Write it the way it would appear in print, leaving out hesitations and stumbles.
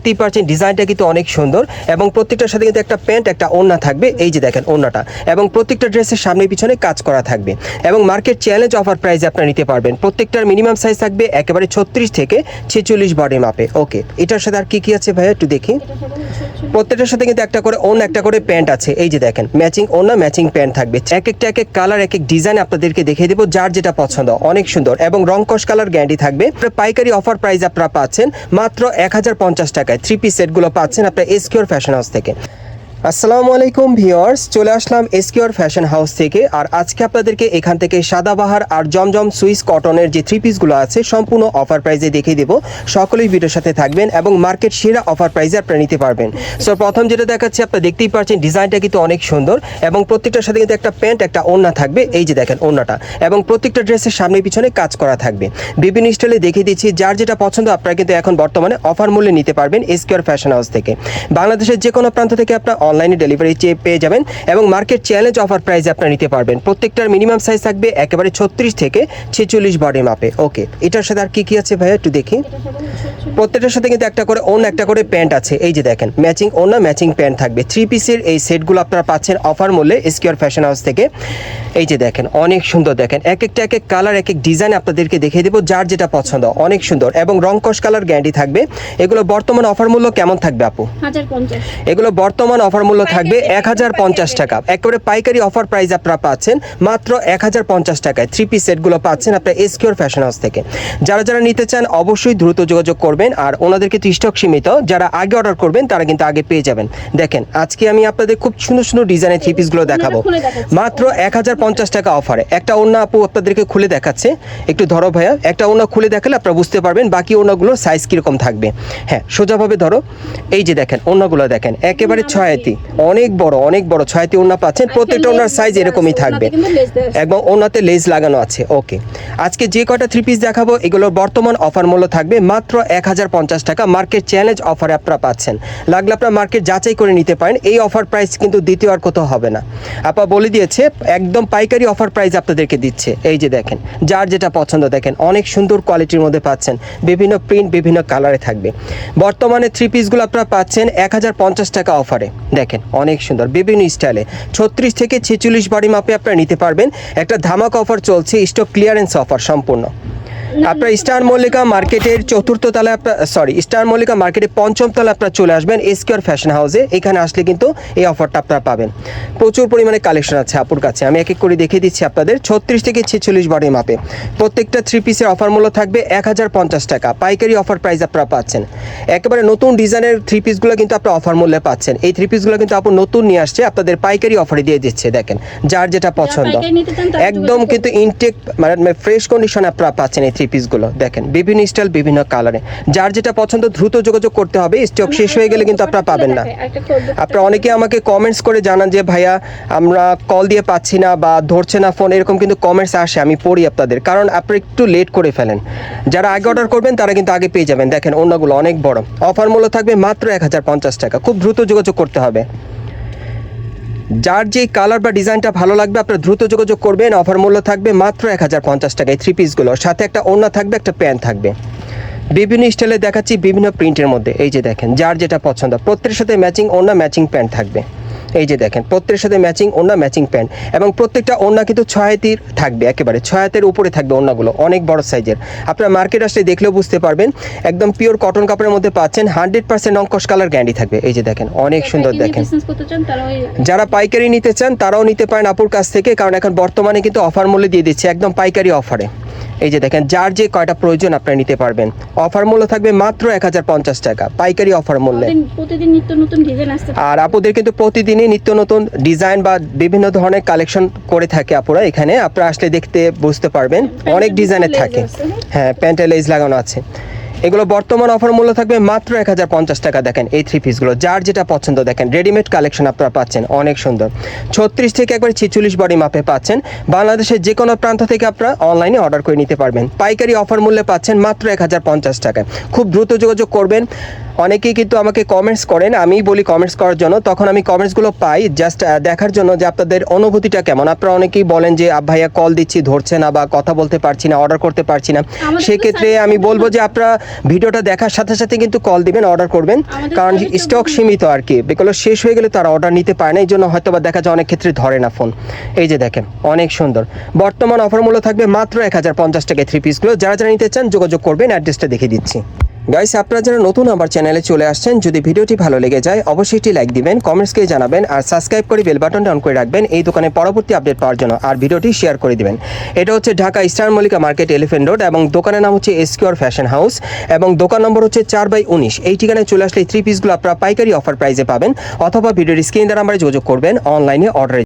দেখতেই পাচ্ছেন ডিজাইনটা কিন্তু অনেক সুন্দর এবং প্রত্যেকটার সাথে কিন্তু একটা প্যান্ট একটা ওড়না থাকবে। এই যে দেখেন ওড়নাটা, এবং প্রত্যেকটা ড্রেসের সামনে পিছনে কাজ করা থাকবে এবং মার্কেট চ্যালেঞ্জ অফার প্রাইসে আপনারা নিতে পারবেন। প্রত্যেকটার মিনিমাম সাইজ থাকবে একেবারে 36 থেকে 46 বডি মাপে। ওকে, এটার সাথে আর কি আছে ভাইয়া একটু দেখি। প্রত্যেকটার সাথে কিন্তু একটা করে ওড়না একটা করে প্যান্ট আছে। এই যে দেখেন ম্যাচিং ওড়না ম্যাচিং প্যান্ট থাকবে। এক একটা এক এক কালার এক এক ডিজাইন আপনাদেরকে দেখিয়ে দেবো, যার যেটা পছন্দ। অনেক সুন্দর এবং রং কস কালার গ্যারান্টি থাকবে। পাইকারি অফার প্রাইস আপনারা পাচ্ছেন মাত্র 1050 টাকায়। 3 পিস সেটগুলো পাচ্ছেন আপনার এসকিউর ফ্যাশন হাউস থেকে। আসসালামু আলাইকুম ভিউয়ার্স, চলে আসলাম এসকিউর ফ্যাশন হাউস থেকে। আর আজকে আপনাদেরকে এখান থেকে সাদাবাহার আর জমজম সুইস কটনের যে 3 পিসগুলো আছে সম্পূর্ণ অফার প্রাইসে দেখিয়ে দেবো। সকলেই ভিডিওর সাথে থাকবেন এবং মার্কেট সেরা অফার প্রাইসে আপনারা নিতে পারবেন। সো প্রথম যেটা দেখাচ্ছি, আপনারা দেখতেই পাচ্ছেন ডিজাইনটা কিন্তু অনেক সুন্দর এবং প্রত্যেকটার সাথে কিন্তু একটা প্যান্ট একটা ওড়না থাকবে। এই যে দেখেন ওড়নাটা, এবং প্রত্যেকটা ড্রেসের সামনে পিছনে কাজ করা থাকবে। বিভিন্ন স্টাইলে দেখিয়ে দিচ্ছি, যার যেটা পছন্দ আপনারা কিন্তু এখন বর্তমানে অফার মূল্যে নিতে পারবেন এসকিউর ফ্যাশন হাউস থেকে। বাংলাদেশের যে কোনো প্রান্ত থেকে আপনারা অনলাইনে ডেলিভারি পেয়ে যাবেন এবং মার্কেট চ্যালেঞ্জ অফার প্রাইসে আপনারা নিতে পারবেন। প্রত্যেকটার মিনিমাম সাইজ থাকবে একেবারে 36 থেকে 46 বডি মাপে। ওকে, এটার সাথে আর কি আছে ভাইয়া একটু দেখি। প্রত্যেকটার সাথে কিন্তু একটা করে ওড়না একটা করে প্যান্ট আছে। এই যে দেখেন ম্যাচিং ওড়না ম্যাচিং প্যান্ট থাকবে। 3 পিসের এই সেটগুলো আপনারা পাচ্ছেন অফার মূল্যে এসকিউর ফ্যাশন হাউস থেকে। এই যে দেখেন অনেক সুন্দর, দেখেন এক একটা এক এক কালার এক এক ডিজাইন আপনাদেরকে দেখিয়ে দেবো, যার যেটা পছন্দ। অনেক সুন্দর এবং রং কস কালার গ্যারান্টি থাকবে। এগুলো বর্তমান অফার মূল্য কেমন থাকবে আপু? 1050। এগুলো বর্তমান অফার মূল্য থাকবে 1050 টাকা। একেবারে পাইকারি অফার প্রাইস আপনারা পাচ্ছেন মাত্র 1050 টাকায়। 3 পিস সেটগুলো পাচ্ছেন আপনার এসকিউর ফ্যাশন হাউস থেকে। যারা যারা নিতে চান অবশ্যই দ্রুত যোগাযোগ করবেন, আর ওনাদের কিন্তু স্টক সীমিত। যারা আগে অর্ডার করবেন তারা কিন্তু আগে পেয়ে যাবেন। দেখেন আজকে আমি আপনাদের খুব সুন্দর সুন্দর ডিজাইনের 3 পিসগুলো দেখাবো মাত্র 1050 টাকা অফারে। একটা ওড়না আপু আপনাদেরকে খুলে দেখাচ্ছে, একটু ধরো ভাইয়া। একটা ওড়না খুলে দেখালে আপনারা বুঝতে পারবেন বাকি ওড়নাগুলোর সাইজ কীরকম থাকবে। হ্যাঁ, সোজাভাবে ধরো। এই যে দেখেন ওড়নাগুলো দেখেন একেবারে ছয়াতি, অনেক বড় অনেক বড় ছয়াতি ওড়না পাচ্ছেন। প্রত্যেকটা ওড়নার সাইজ এরকমই থাকবে এবং ওড়নাতে লেস লাগানো আছে। ওকে, আজকে যে কয়টা 3 পিস দেখাবো এগুলোর বর্তমান অফার মূল্য থাকবে মাত্র 1050 টাকা। মার্কেট চ্যালেঞ্জ অফারে আপনারা পাচ্ছেন। লাগলে আপনারা মার্কেট যাচাই করে নিতে পারেন। এই অফার প্রাইস কিন্তু দ্বিতীয় আর কোথাও হবে না। আপা বলে দিয়েছে একদম পাইকারি অফার প্রাইস আপনাদেরকে দিচ্ছে। এই যে দেখেন যার যেটা পছন্দ, দেখেন অনেক সুন্দর কোয়ালিটির মধ্যে পাচ্ছেন। বিভিন্ন প্রিন্ট বিভিন্ন কালারে থাকবে। বর্তমানে 3 পিসগুলো আপনারা পাচ্ছেন 1050 টাকা অফারে। দেখেন অনেক সুন্দর বিভিন্ন স্টাইলে 36 থেকে 46 বডি মাপে আপনারা নিতে পারবেন। একটা ধামাকা অফার চলছে, স্টক ক্লিয়ারেন্স অফার সম্পূর্ণ। আপনার স্টার মল্লিকা মার্কেটের 4র্থ তলায় স্টার মল্লিকা মার্কেটের 5ম তলায় আপনারা চলে আসবেন এসকিউর ফ্যাশন হাউসে। এখানে আসলে কিন্তু এই অফারটা আপনারা পাবেন। প্রচুর পরিমাণে কালেকশন আছে আপুর কাছে, আমি এক এক করে দেখিয়ে দিচ্ছি আপনাদের। 36 থেকে 46 বডি মাপে প্রত্যেকটা 3 পিসের অফার মূল্য থাকবে 1050 টাকা। পাইকারি অফার প্রাইস আপনারা পাচ্ছেন। একেবারে নতুন ডিজাইনের 3 পিসগুলো কিন্তু আপনারা অফার মূল্যে পাচ্ছেন। এই 3 পিসগুলো কিন্তু আপু নতুন নিয়ে আসছে, আপনাদের পাইকারি অফারে দিয়ে দিচ্ছে। দেখেন যার যেটা পছন্দ, একদম কিন্তু ইনটেক মানে ফ্রেশ কন্ডিশনে আপনারা পাচ্ছেন এই 3 পিসগুলো। দেখেন বিভিন্ন স্টাইল বিভিন্ন কালারে, যার যেটা পছন্দ দ্রুত যোগাযোগ করতে হবে। স্টক শেষ হয়ে গেলে কিন্তু আপনারা পাবেন না। আপনারা অনেকে আমাকে কমেন্টস করে জানান যে ভাইয়া আমরা কল দিয়ে পাচ্ছি না বা ধরছে না ফোন, এরকম কিন্তু কমেন্টস আসে, আমি পড়ি আপনাদের, কারণ আপনারা একটু লেট করে ফেলেন। যারা আগে অর্ডার করবেন তারা কিন্তু আগে পেয়ে যাবেন। দেখেন ওড়নাগুলো অনেক বড়। অফার মূল্য থাকবে মাত্র 1050 টাকা। খুব দ্রুত যোগাযোগ করতে হবে। যার যে কালার বা ডিজাইনটা ভালো লাগবে আপনারা দ্রুত যোগাযোগ করবেন। অফার মূল্য থাকবে মাত্র 1050 টাকায়। 3 পিসগুলোর সাথে একটা ওড়না থাকবে, একটা প্যান্ট থাকবে। বিভিন্ন স্টাইলে দেখাচ্ছি বিভিন্ন প্রিন্টের মধ্যে। এই যে দেখেন যার যেটা পছন্দ, প্রত্যেকের সাথে ম্যাচিং ওড়না ম্যাচিং প্যান্ট থাকবে। এই যে দেখেন প্রত্যেকের সাথে ম্যাচিং ওড়না ম্যাচিং প্যান্ট, এবং প্রত্যেকটা ওড়না কিন্তু 6 হাতের থাকবে, একেবারে 6 হাতের উপরে থাকবে ওড়নাগুলো, অনেক বড় সাইজের। আপনারা মার্কেট আসলে দেখলেও বুঝতে পারবেন একদম পিওর কটন কাপড়ের মধ্যে পাচ্ছেন। 100% অঙ্কশ কালার গ্যারান্টি থাকবে। এই যে দেখেন অনেক সুন্দর। দেখেন যারা পাইকারি নিতে চান তারাও নিতে পারেন আপুর কাছ থেকে, কারণ এখন বর্তমানে কিন্তু অফার মূল্যে দিয়ে দিচ্ছে একদম পাইকারি অফারে। এই যে দেখেন যার যে কয়টা প্রয়োজন আপনারা নিতে পারবেন। অফার মূল্য থাকবে মাত্র 1050 টাকা পাইকারি অফার মূল্যে। প্রতিদিন নিত্য নতুন ডিজাইন আসছে, আর আপুদের কিন্তু প্রতিদিনই নিত্য নতুন ডিজাইন বা বিভিন্ন ধরনের কালেকশন করে থাকে আপুরা। এখানে আপনারা আসলে দেখতে বুঝতে পারবেন অনেক ডিজাইনের থাকে। হ্যাঁ, প্যান্টে লেস লাগানো আছে। এগুলো বর্তমান অফার মূল্য থাকবে মাত্র 1050 টাকা। দেখেন এই 3 পিসগুলো যার যেটা পছন্দ, দেখেন রেডিমেড কালেকশন আপনারা পাচ্ছেন অনেক সুন্দর। 36 থেকে একবার 46 বডি মাপে পাচ্ছেন। বাংলাদেশের যে কোনো প্রান্ত থেকে আপনারা অনলাইনে অর্ডার করে নিতে পারবেন। পাইকারি অফার মূল্যে পাচ্ছেন মাত্র 1050 টাকায়। খুব দ্রুত যোগাযোগ করবেন। অনেকেই কিন্তু আমাকে কমেন্টস করেন, আমি বলি কমেন্টস করার জন্য, তখন আমি কমেন্টসগুলো পাই জাস্ট দেখার জন্য যে আপনাদের অনুভূতিটা কেমন। আপনারা অনেকেই বলেন যে ভাইয়া কল দিচ্ছি ধরছে না বা কথা বলতে পারছি না, অর্ডার করতে পারছি না। আমাদের তো সেক্ষেত্রে service আমি center বলবো যে না। আপনারা ভিডিওটা দেখার সাথে সাথে কিন্তু কল দিবেন, অর্ডার করবেন, আমাদের কারণ service center স্টক না। সীমিত আর কি। বিকজ শেষ হয়ে গেলে তারা অর্ডার নিতে পারে না, এই জন্য হয়তো বা দেখা যায় অনেক ক্ষেত্রে ধরে না ফোন। এই যে দেখেন অনেক সুন্দর, বর্তমান অফার মূল্য থাকবে মাত্র 1050 টাকায় 3 পিসগুলো। যারা নিতে চান যোগাযোগ করবেন, অ্যাড্রেসটা দেখিয়ে দিচ্ছি। গাইস, আপনারা যারা নতুন আমার চ্যানেলে চলে আসছেন, যদি ভিডিওটি ভালো লেগে যায় অবশ্যই একটি লাইক দিবেন, কমেন্টসকে জানাবেন, আর সাবস্ক্রাইব করে বেল বাটনটা অন করে রাখবেন এই দোকানে পরবর্তী আপডেট পাওয়ার জন্য, আর ভিডিওটি শেয়ার করে দিবেন। এটা হচ্ছে Dhaka star Mallika market, elephant road, এবং দোকানের নাম হচ্ছে এসকিউর ফ্যাশন হাউস, এবং দোকান নম্বর হচ্ছে 4/19। এই ঠিকানায় চলে আসলে 3 পিসগুলো আপনারা পাইকারি অফার প্রাইসে পাবেন, অথবা ভিডিওর স্ক্রিন দ্বারা আমরা যোগাযোগ করবেন অনলাইনে অর্ডারের